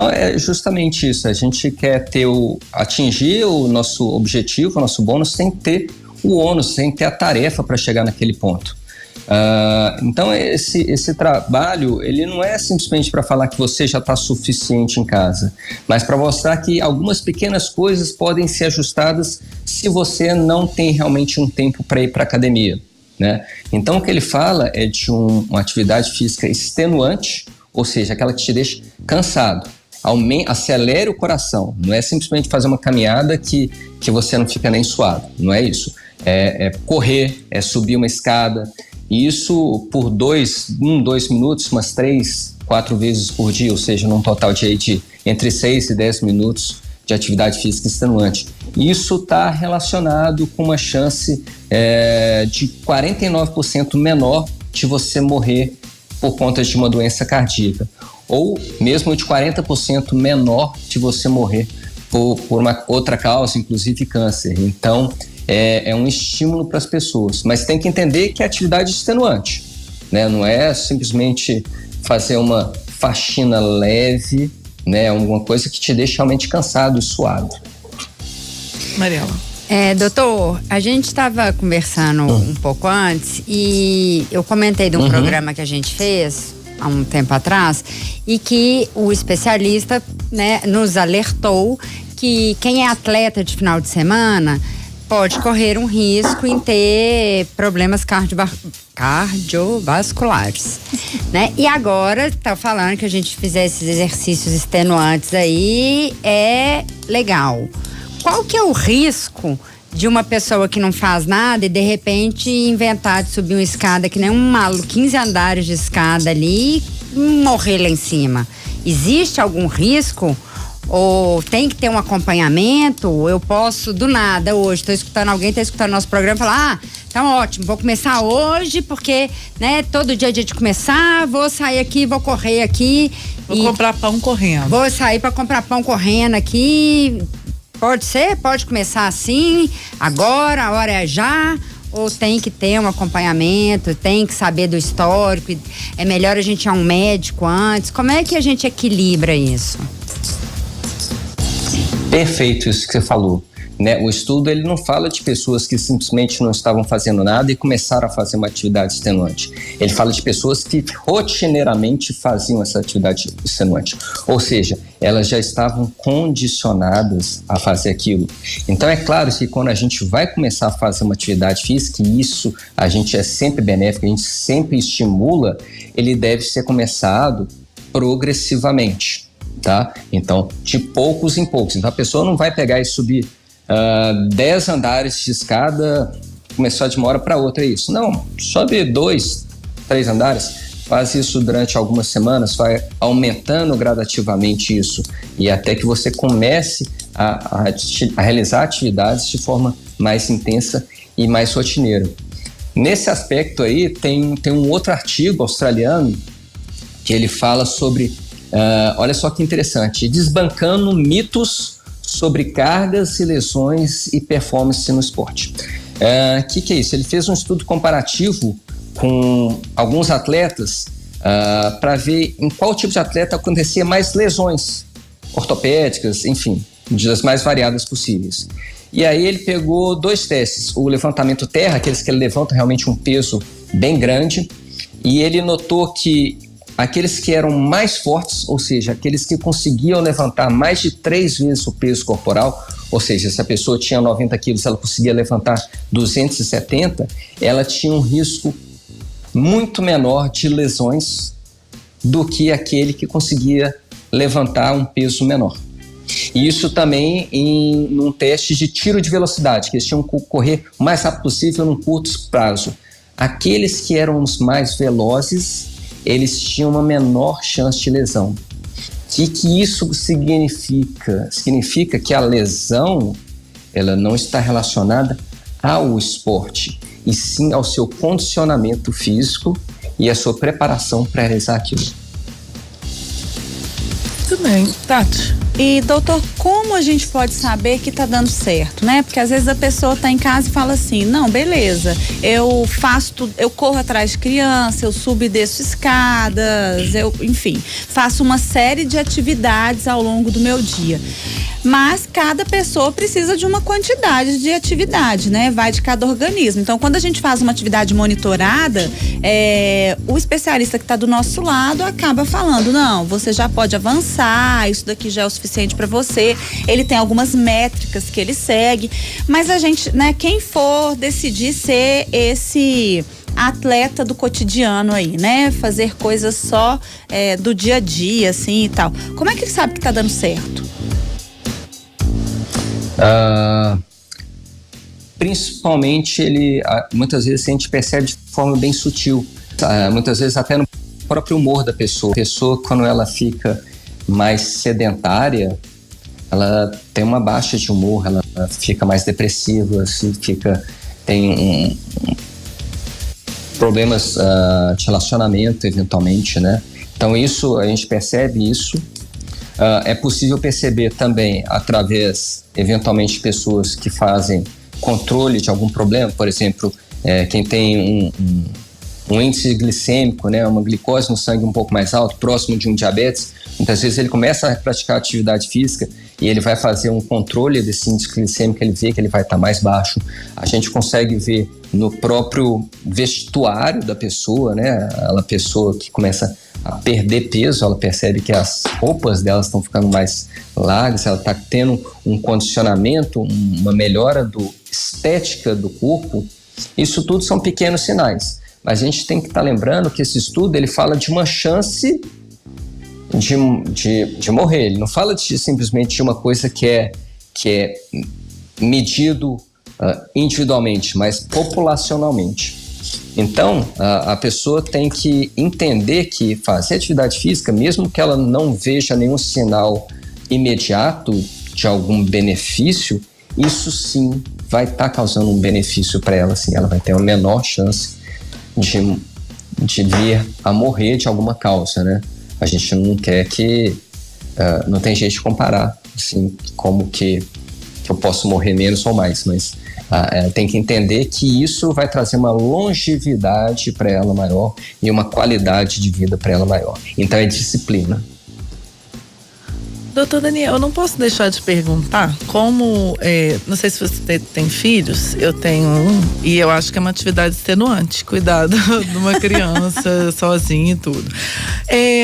É justamente isso, a gente quer atingir o nosso objetivo, o nosso bônus, sem ter o ônus, sem ter a tarefa para chegar naquele ponto. Então esse trabalho, ele não é simplesmente para falar que você já está suficiente em casa, mas para mostrar que algumas pequenas coisas podem ser ajustadas se você não tem realmente um tempo para ir para a academia, né? Então o que ele fala é de uma atividade física extenuante, ou seja, aquela que te deixa cansado. Acelere o coração, não é simplesmente fazer uma caminhada que você não fica nem suado, não é isso. É correr, é subir uma escada, e isso por 2 minutos, umas 3, 4 vezes por dia, ou seja, num total de entre 6 e 10 minutos de atividade física extenuante. Isso está relacionado com uma chance de 49% menor de você morrer por conta de uma doença cardíaca, ou mesmo de 40% menor de você morrer por uma outra causa, inclusive câncer. Então, é um estímulo para as pessoas, mas tem que entender que é atividade extenuante, né? Não é simplesmente fazer uma faxina leve, né? Alguma coisa que te deixa realmente cansado e suado. Mariela. Doutor, a gente estava conversando um pouco antes e eu comentei de um programa que a gente fez há um tempo atrás e que o especialista, né, nos alertou que quem é atleta de final de semana pode correr um risco em ter problemas cardiovasculares, né? E agora tá falando que a gente fizer esses exercícios extenuantes aí é legal. Qual que é o risco de uma pessoa que não faz nada e de repente inventar de subir uma escada que nem um maluco, 15 andares de escada ali e morrer lá em cima? Existe algum risco? Ou tem que ter um acompanhamento? Eu posso, do nada, hoje, alguém tá escutando nosso programa e falar, tá ótimo, vou começar hoje porque, né, todo dia é dia de começar, vou sair aqui, vou correr aqui. Vou comprar pão correndo. Vou sair para comprar pão correndo aqui. Pode ser? Pode começar assim, agora, a hora é já? Ou tem que ter um acompanhamento, tem que saber do histórico, é melhor a gente ir a um médico antes? Como é que a gente equilibra isso? Perfeito isso que você falou, né? O estudo, ele não fala de pessoas que simplesmente não estavam fazendo nada e começaram a fazer uma atividade extenuante. Ele fala de pessoas que rotineiramente faziam essa atividade extenuante, ou seja, elas já estavam condicionadas a fazer aquilo. Então é claro que quando a gente vai começar a fazer uma atividade física, e isso a gente é sempre benéfico, a gente sempre estimula, ele deve ser começado progressivamente. Tá? Então, de poucos em poucos. Então, a pessoa não vai pegar e subir 10 andares de escada, começar de uma hora para outra, é isso. Não, sobe 2, 3 andares, faz isso durante algumas semanas, vai aumentando gradativamente isso, e até que você comece a realizar atividades de forma mais intensa e mais rotineira. Nesse aspecto aí, tem um outro artigo australiano que ele fala sobre olha só que interessante, desbancando mitos sobre cargas e lesões e performance no esporte. Que é isso? Ele fez um estudo comparativo com alguns atletas para ver em qual tipo de atleta acontecia mais lesões ortopédicas, enfim, das mais variadas possíveis. E aí ele pegou 2 testes, o levantamento terra, aqueles que levantam realmente um peso bem grande, e ele notou que aqueles que eram mais fortes, ou seja, aqueles que conseguiam levantar mais de 3 vezes o peso corporal, ou seja, se a pessoa tinha 90 quilos, ela conseguia levantar 270, ela tinha um risco muito menor de lesões do que aquele que conseguia levantar um peso menor. E isso também num teste de tiro de velocidade, que eles tinham que correr o mais rápido possível num curto prazo. Aqueles que eram os mais velozes, eles tinham uma menor chance de lesão. O que isso significa? Significa que a lesão, ela não está relacionada ao esporte, e sim ao seu condicionamento físico e a sua preparação para realizar aquilo. Muito bem. Tati? E doutor, como a gente pode saber que tá dando certo, né? Porque às vezes a pessoa tá em casa e fala assim, não, beleza, eu faço tudo, eu corro atrás de criança, eu subo e desço escadas, enfim, faço uma série de atividades ao longo do meu dia. Mas cada pessoa precisa de uma quantidade de atividade, né? Vai de cada organismo. Então, quando a gente faz uma atividade monitorada, o especialista que está do nosso lado acaba falando, não, você já pode avançar, isso daqui já é o suficiente para você. Ele tem algumas métricas que ele segue, mas a gente, né? Quem for decidir ser esse atleta do cotidiano aí, né? Fazer coisas só do dia a dia, assim e tal. Como é que ele sabe que tá dando certo? Principalmente muitas vezes a gente percebe de forma bem sutil, muitas vezes até no próprio humor da pessoa. A pessoa, quando ela fica mais sedentária, ela tem uma baixa de humor, ela fica mais depressiva, assim, tem problemas de relacionamento eventualmente, né? Então isso, a gente percebe isso. É possível perceber também através, eventualmente, pessoas que fazem controle de algum problema, por exemplo, quem tem um índice glicêmico, né, uma glicose no sangue um pouco mais alto, próximo de um diabetes, muitas vezes ele começa a praticar atividade física e ele vai fazer um controle desse índice glicêmico, ele vê que ele vai estar mais baixo. A gente consegue ver no próprio vestuário da pessoa, né, a pessoa que começa a perder peso, ela percebe que as roupas delas estão ficando mais largas, ela está tendo um condicionamento, uma melhora estética do corpo. Isso tudo são pequenos sinais. Mas a gente tem que estar lembrando que esse estudo ele fala de uma chance de morrer. Ele não fala simplesmente de uma coisa que é medido individualmente, mas populacionalmente. Então, a pessoa tem que entender que fazer atividade física, mesmo que ela não veja nenhum sinal imediato de algum benefício, isso sim vai estar causando um benefício para ela, assim, ela vai ter uma menor chance de vir a morrer de alguma causa, né? A gente não quer que... não tem jeito de comparar, assim, como que eu posso morrer menos ou mais, mas tem que entender que isso vai trazer uma longevidade para ela maior e uma qualidade de vida para ela maior. Então é disciplina. Doutor Daniel, eu não posso deixar de perguntar como, não sei se você tem filhos, eu tenho um, e eu acho que é uma atividade extenuante, cuidar de uma criança sozinha e tudo.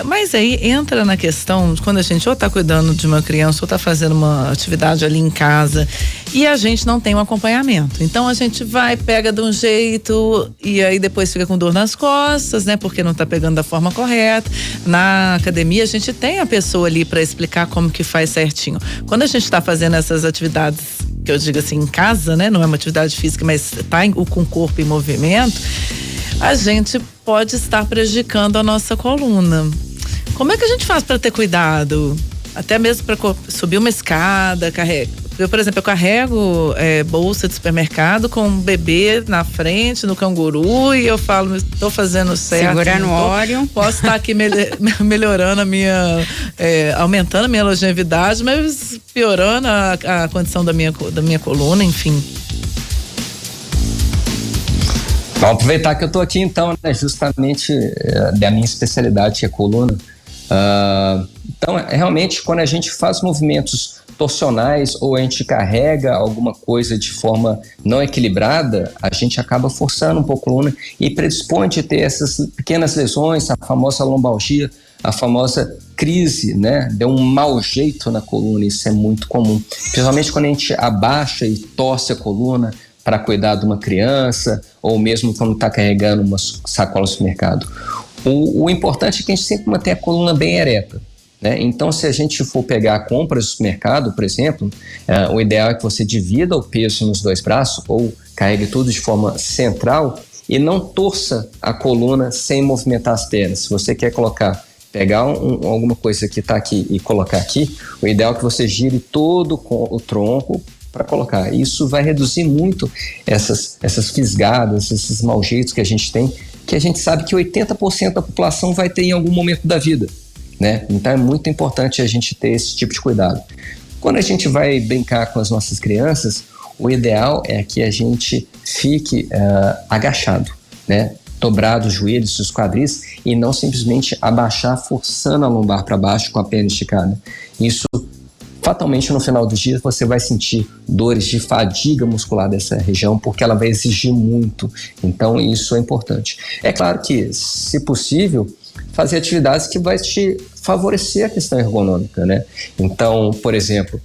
Mas aí entra na questão de quando a gente ou tá cuidando de uma criança ou tá fazendo uma atividade ali em casa e a gente não tem um acompanhamento. Então a gente pega de um jeito e aí depois fica com dor nas costas, né? Porque não tá pegando da forma correta. Na academia a gente tem a pessoa ali para explicar como que faz certinho. Quando a gente está fazendo essas atividades, que eu digo assim, em casa, né? Não é uma atividade física, mas tá com o corpo em movimento, a gente pode estar prejudicando a nossa coluna. Como é que a gente faz para ter cuidado? Até mesmo para subir uma escada, eu, por exemplo, eu carrego bolsa de supermercado com um bebê na frente, no canguru, e eu falo, estou fazendo certo. Segurando o óleo. Posso estar aqui melhorando aumentando a minha longevidade, mas piorando a condição da minha coluna, enfim. Vamos aproveitar que eu estou aqui então, né, justamente da minha especialidade, que é a coluna. Então, realmente, quando a gente faz movimentos torcionais ou a gente carrega alguma coisa de forma não equilibrada, a gente acaba forçando um pouco a coluna e predispõe a ter essas pequenas lesões, a famosa lombalgia, a famosa crise, né? Deu um mau jeito na coluna, isso é muito comum. Principalmente quando a gente abaixa e torce a coluna para cuidar de uma criança ou mesmo quando está carregando uma sacola no supermercado. O importante é que a gente sempre mantenha a coluna bem ereta, né? Então, se a gente for pegar compras do supermercado, por exemplo, o ideal é que você divida o peso nos dois braços ou carregue tudo de forma central e não torça a coluna sem movimentar as pernas. Se você quer pegar alguma coisa que está aqui e colocar aqui, o ideal é que você gire todo o tronco para colocar. Isso vai reduzir muito essas fisgadas, esses maus jeitos que a gente tem, que a gente sabe que 80% da população vai ter em algum momento da vida. né? Então é muito importante a gente ter esse tipo de cuidado. Quando a gente vai brincar com as nossas crianças, o ideal é que a gente fique agachado, né? Dobrado os joelhos, os quadris, e não simplesmente abaixar, forçando a lombar para baixo com a perna esticada. Isso, fatalmente, no final do dia, você vai sentir dores de fadiga muscular dessa região, porque ela vai exigir muito. Então, isso é importante. É claro que, se possível, fazer atividades que vai te favorecer a questão ergonômica, né? Então, por exemplo,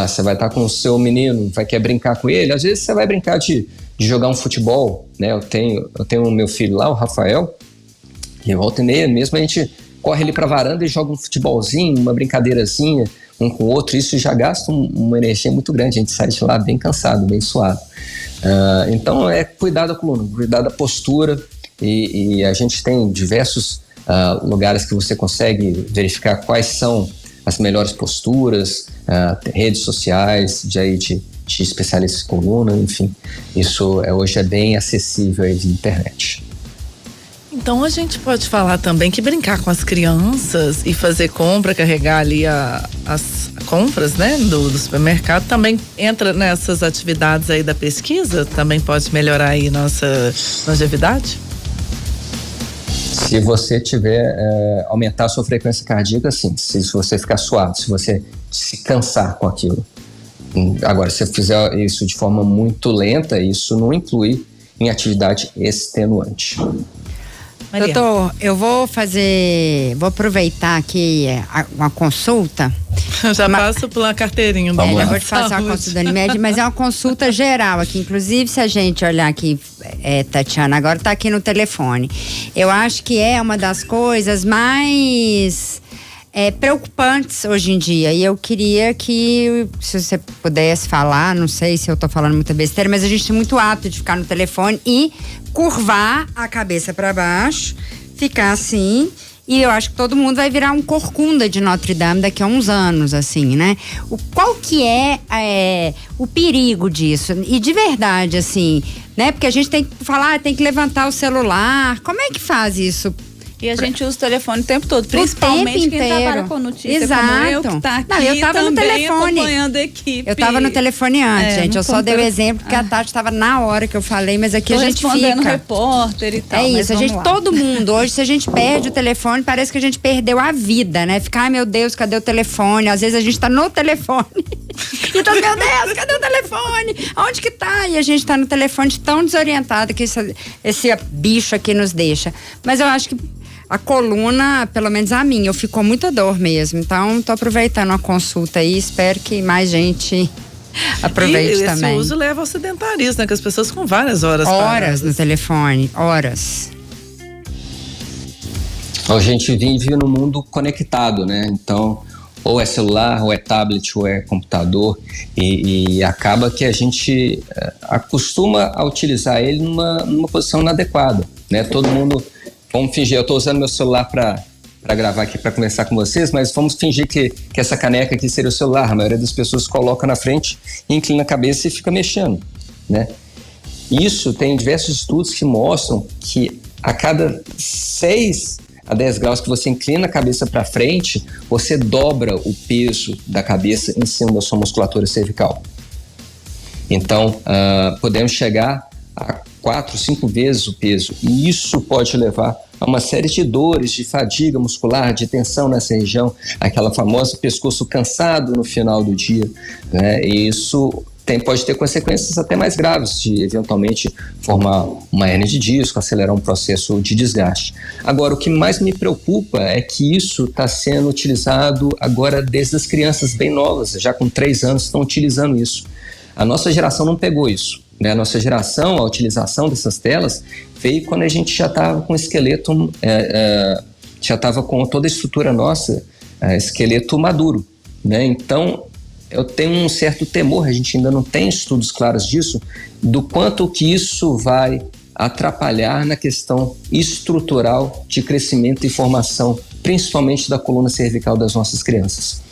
você vai estar com o seu menino, quer brincar com ele, às vezes você vai brincar de jogar um futebol, né? Eu tenho o meu filho lá, o Rafael, e volta e meia mesmo a gente corre ali para a varanda e joga um futebolzinho, uma brincadeirazinha, um com o outro. Isso já gasta uma energia muito grande, a gente sai de lá bem cansado, bem suado. Então é cuidar da coluna, cuidar da postura, e a gente tem diversos lugares que você consegue verificar quais são as melhores posturas, redes sociais de especialistas em coluna, enfim, isso hoje é bem acessível aí via internet. Então a gente pode falar também que brincar com as crianças e fazer compra, carregar ali as compras, né, do supermercado, também entra nessas atividades aí da pesquisa? Também pode melhorar aí nossa longevidade? Se você aumentar a sua frequência cardíaca, sim. Se você ficar suado, se você se cansar com aquilo. Agora, se você fizer isso de forma muito lenta, isso não inclui em atividade extenuante. Mariana. Doutor, eu vou aproveitar aqui uma consulta. Já passo pela carteirinha. Eu vou te passar uma consulta da Unimed, mas é uma consulta geral aqui. Inclusive, se a gente olhar aqui, Tatiana, agora está aqui no telefone. Eu acho que é uma das coisas mais preocupantes hoje em dia. E eu queria que, se você pudesse falar, não sei se eu tô falando muita besteira, mas a gente tem muito hábito de ficar no telefone e curvar a cabeça para baixo, ficar assim. E eu acho que todo mundo vai virar um corcunda de Notre Dame daqui a uns anos, assim, né? Qual que é o perigo disso? E de verdade, assim, né? Porque a gente tem que falar, tem que levantar o celular. Como é que faz isso? E a gente usa o telefone o tempo todo, principalmente quem trabalha com notícia. Exato. Como eu, que tá aqui. Não, eu tava no telefone Acompanhando a equipe. Eu tava no telefone antes, gente. Eu só dei o exemplo porque a Tati estava na hora que eu falei, mas aqui a gente respondendo fica. Repórter e tal. É isso, todo mundo hoje, se a gente perde o telefone, parece que a gente perdeu a vida, né? Ficar, ai meu Deus, cadê o telefone? Às vezes a gente tá no telefone. E tá, meu Deus, cadê o telefone? Onde que tá? E a gente tá no telefone tão desorientado que esse bicho aqui nos deixa. Mas eu acho que a coluna, pelo menos a minha, eu fico com muita dor mesmo. Então, tô aproveitando a consulta aí, espero que mais gente aproveite também. Esse uso leva ao sedentarismo, né? Que as pessoas ficam várias horas paradas no telefone, horas. A gente vive num mundo conectado, né? Então, ou é celular, ou é tablet, ou é computador, e acaba que a gente acostuma a utilizar ele numa posição inadequada, né? Todo mundo... Vamos fingir, eu estou usando meu celular para gravar aqui, para conversar com vocês, mas vamos fingir que essa caneca aqui seria o celular. A maioria das pessoas coloca na frente, inclina a cabeça e fica mexendo, né? Isso tem diversos estudos que mostram que a cada 6 a 10 graus que você inclina a cabeça para frente, você dobra o peso da cabeça em cima da sua musculatura cervical. Então, podemos chegar a 4, 5 vezes o peso, e isso pode levar a uma série de dores, de fadiga muscular, de tensão nessa região, aquela famosa pescoço cansado no final do dia, né? E isso pode ter consequências até mais graves, de eventualmente formar uma hernia de disco, acelerar um processo de desgaste. Agora, o que mais me preocupa é que isso está sendo utilizado agora desde as crianças bem novas, já com 3 anos estão utilizando isso. A nossa geração não pegou isso. A nossa geração, a utilização dessas telas veio quando a gente já estava com o esqueleto, já estava com toda a estrutura nossa, esqueleto maduro, né? Então, eu tenho um certo temor, a gente ainda não tem estudos claros disso, do quanto que isso vai atrapalhar na questão estrutural de crescimento e formação, principalmente da coluna cervical das nossas crianças.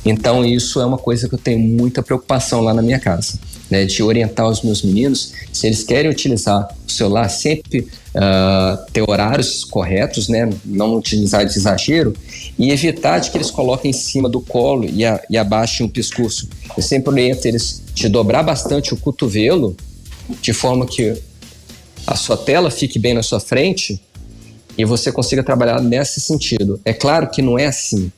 Então, isso é uma coisa que eu tenho muita preocupação lá na minha casa, né, de orientar os meus meninos, se eles querem utilizar o celular, sempre ter horários corretos, né, não utilizar de exagero, e evitar de que eles coloquem em cima do colo e abaixem o pescoço. Eu sempre oriento eles de dobrar bastante o cotovelo, de forma que a sua tela fique bem na sua frente e você consiga trabalhar nesse sentido. É claro que não é assim.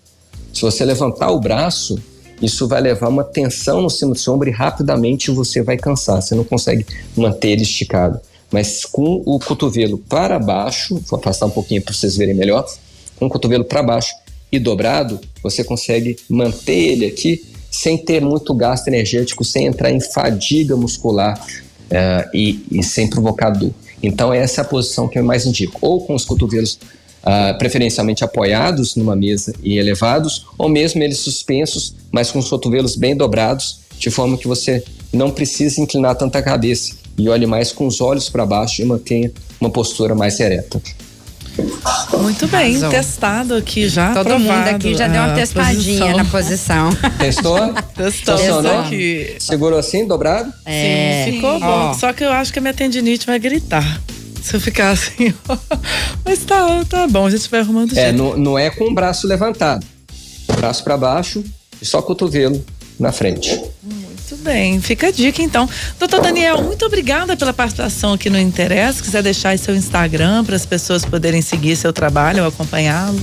Se você levantar o braço, isso vai levar uma tensão no cima do seu ombro e rapidamente você vai cansar. Você não consegue manter ele esticado. Mas com o cotovelo para baixo, vou afastar um pouquinho para vocês verem melhor, com o cotovelo para baixo e dobrado, você consegue manter ele aqui sem ter muito gasto energético, sem entrar em fadiga muscular e sem provocar dor. Então essa é a posição que eu mais indico. Ou com os cotovelos preferencialmente apoiados numa mesa e elevados, ou mesmo eles suspensos, mas com os cotovelos bem dobrados, de forma que você não precise inclinar tanta a cabeça e olhe mais com os olhos para baixo e mantenha uma postura mais ereta. Muito bem, Arrasou. Testado aqui já. Todo aprovado mundo aqui já deu uma testadinha na posição. Testou? Testou aqui. Segurou assim, dobrado? Sim, ficou bom. Só que eu acho que a minha tendinite vai gritar se eu ficar assim. Mas tá bom, a gente vai arrumando jeito. Não é com o braço levantado. Braço para baixo e só cotovelo na frente. Muito bem, fica a dica então. Doutor Daniel, muito obrigada pela participação aqui no Interessa. Se quiser deixar aí seu Instagram para as pessoas poderem seguir seu trabalho ou acompanhá-lo.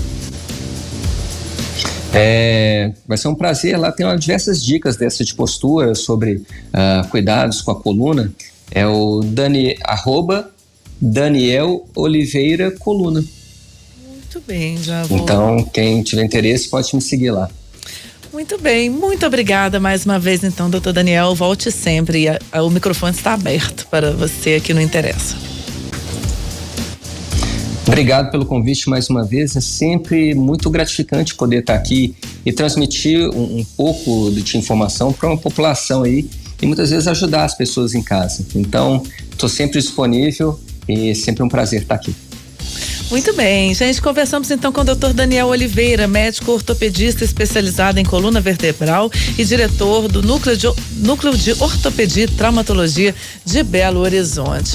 Vai ser um prazer. Lá tem diversas dicas dessa de postura sobre cuidados com a coluna. É o @Daniel Oliveira Coluna. Muito bem, já vou. Então, quem tiver interesse pode me seguir lá. Muito bem, muito obrigada mais uma vez então, doutor Daniel, volte sempre, o microfone está aberto para você aqui no Interessa. Obrigado pelo convite mais uma vez, é sempre muito gratificante poder estar aqui e transmitir um pouco de informação para uma população aí e muitas vezes ajudar as pessoas em casa. Então, estou sempre disponível e sempre um prazer estar aqui. Muito bem, gente, conversamos então com o Dr. Daniel Oliveira, médico ortopedista especializado em coluna vertebral e diretor do Núcleo de Ortopedia e Traumatologia de Belo Horizonte.